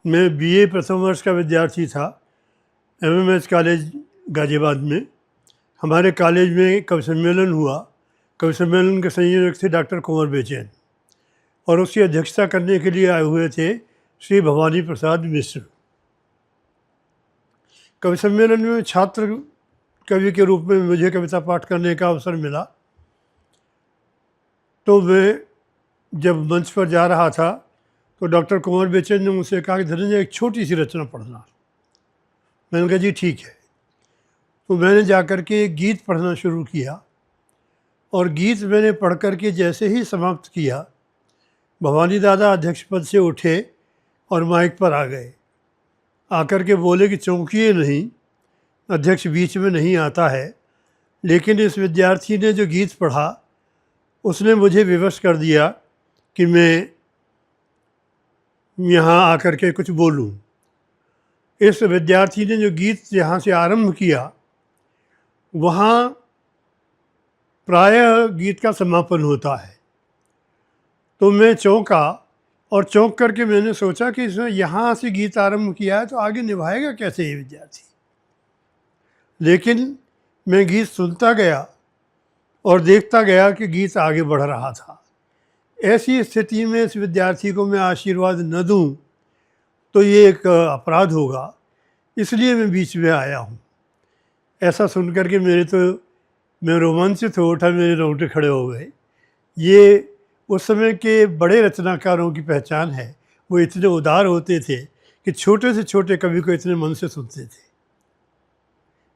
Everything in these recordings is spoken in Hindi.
मैं बीए प्रथम वर्ष का विद्यार्थी था, एमएमएस कॉलेज गाज़ियाबाद में। हमारे कॉलेज में कवि सम्मेलन हुआ। कवि सम्मेलन के संयोजक थे डॉक्टर कुंवर बेचैन और उसकी अध्यक्षता करने के लिए आए हुए थे श्री भवानी प्रसाद मिश्र। कवि सम्मेलन में छात्र कवि के रूप में मुझे कविता पाठ करने का अवसर मिला। तो मैं जब मंच पर जा रहा था तो डॉक्टर कुंवर बेचैन ने मुझसे कहा कि धनंजय एक छोटी सी रचना पढ़ना। मैंने कहा जी ठीक है। तो मैंने जा कर के एक गीत पढ़ना शुरू किया और गीत मैंने पढ़ कर के जैसे ही समाप्त किया, भवानी दादा अध्यक्ष पद से उठे और माइक पर आ गए। आकर के बोले कि चौंकिए नहीं, अध्यक्ष बीच में नहीं आता है, लेकिन इस विद्यार्थी ने जो गीत पढ़ा उसने मुझे विवश कर दिया कि मैं यहाँ आकर के कुछ बोलूँ। इस विद्यार्थी ने जो गीत यहाँ से आरंभ किया, वहाँ प्रायः गीत का समापन होता है। तो मैं चौंका और चौंक करके मैंने सोचा कि इसने यहाँ से गीत आरंभ किया है तो आगे निभाएगा कैसे ये विद्यार्थी। लेकिन मैं गीत सुनता गया और देखता गया कि गीत आगे बढ़ रहा था। ऐसी स्थिति में इस विद्यार्थी को मैं आशीर्वाद न दूं तो ये एक अपराध होगा, इसलिए मैं बीच में आया हूँ। ऐसा सुन कर के मैं रोमांचित हो उठा, मेरे रोंगटे खड़े हो गए। ये उस समय के बड़े रचनाकारों की पहचान है। वो इतने उदार होते थे कि छोटे से छोटे कवि को इतने मन से सुनते थे।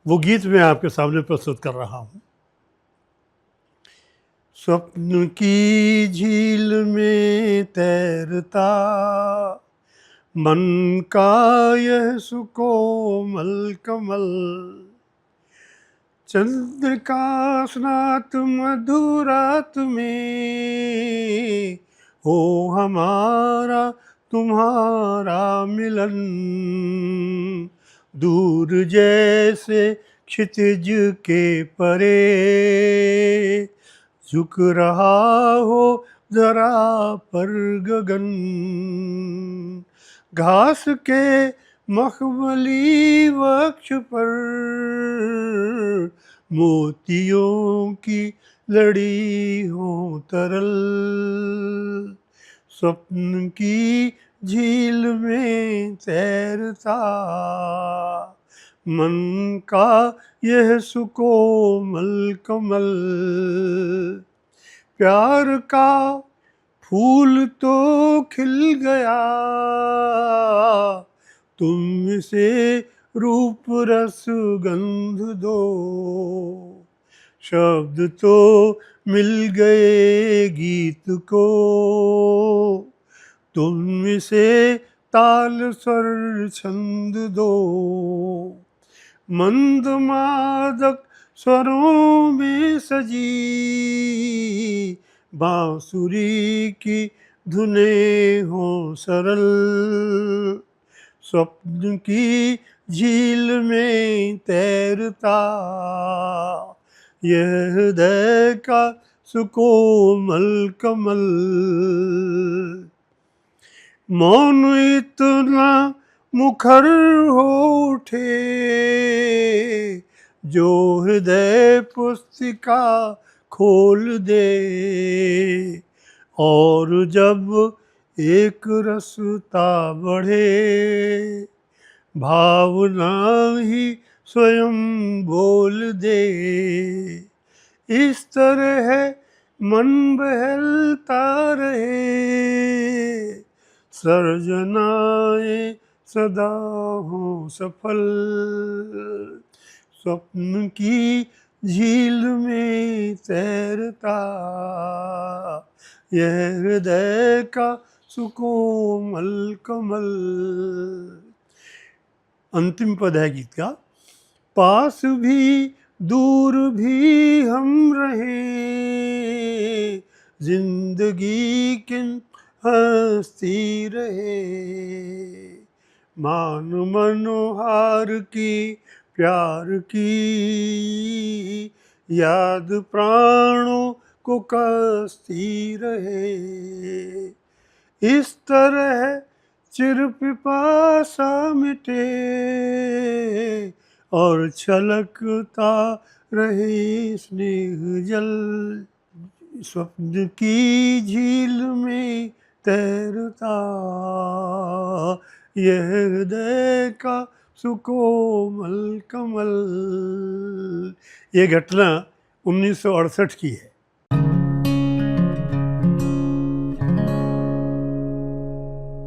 वो गीत मैं आपके सामने प्रस्तुत कर रहा हूँ। स्वप्न की झील में तैरता मन का यह सुकोमल कमल, चंद्रिका स्नात मधुरात में हो हमारा तुम्हारा मिलन। दूर जैसे क्षितिज के परे झुक रहा हो जरा पर गगन, घास के मखमली वृक्ष पर मोतियों की लड़ी हो तरल। स्वप्न की झील में तैरता मन का यह सुकोमल कमल, प्यार का फूल तो खिल गया तुम इसे रूप रस गंध दो, शब्द तो मिल गए गीत को तुम इसे ताल स्वर छंद दो। मंद मादक स्वरों में सजी बांसुरी की धुनें हो सरल, स्वप्न की झील में तैरता यह हृदय का सुकोमल कमल। मौन इतना मुखर हो उठे जो हृदय पुस्तिका खोल दे, और जब एक रसता बढ़े भावना ही स्वयं बोल दे। इस तरह मन बहलता रहे सर्जनाए सदा हो सफल, स्वप्न की झील में तैरता यह हृदय का सुकोमल कमल। अंतिम पद है गीत का। पास भी दूर भी हम रहे जिंदगी किन हंसती रहे, मान मनोहार की प्यार की याद प्राणों को कसती रहे। इस तरह चिर पिपासा मिटे और छलकता रहे स्नेह जल, स्वप्न की झील में तैरता यह हृदय का सुकोमल कमल। ये घटना 1968 की है।